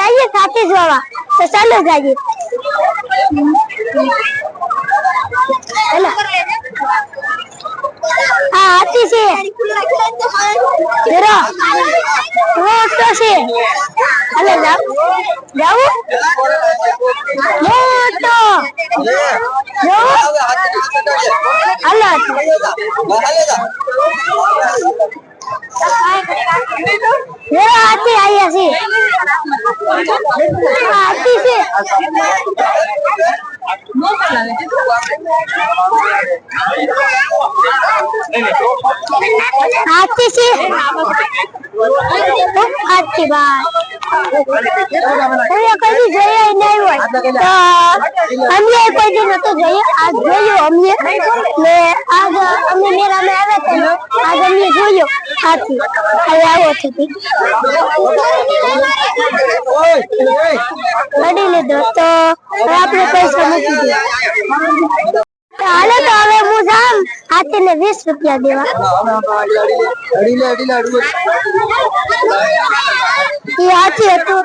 जाइए साथी जोड़ा तो चलो जाइए हाँ हाथी से वो तो से हेलो जाओ जाओ मोटो जाओ हेलो ये हाथी आई ऐसी हाथी से हाथी से अच्छी बात कभी જોઈએ નહીં હોય તો અમે કોઈ દિન તો જોઈએ આજ જોયું અમે ને આજ અમે મેળામાં આવ્યા હતા આજ અમે જોયું હાથી હવે આવો છે પડી લીધો તો આપણે પૈસા મૂકી દઈએ હાલો તો હવે હું જામ હાથીને 20 રૂપિયા દેવા એ હાથી હતું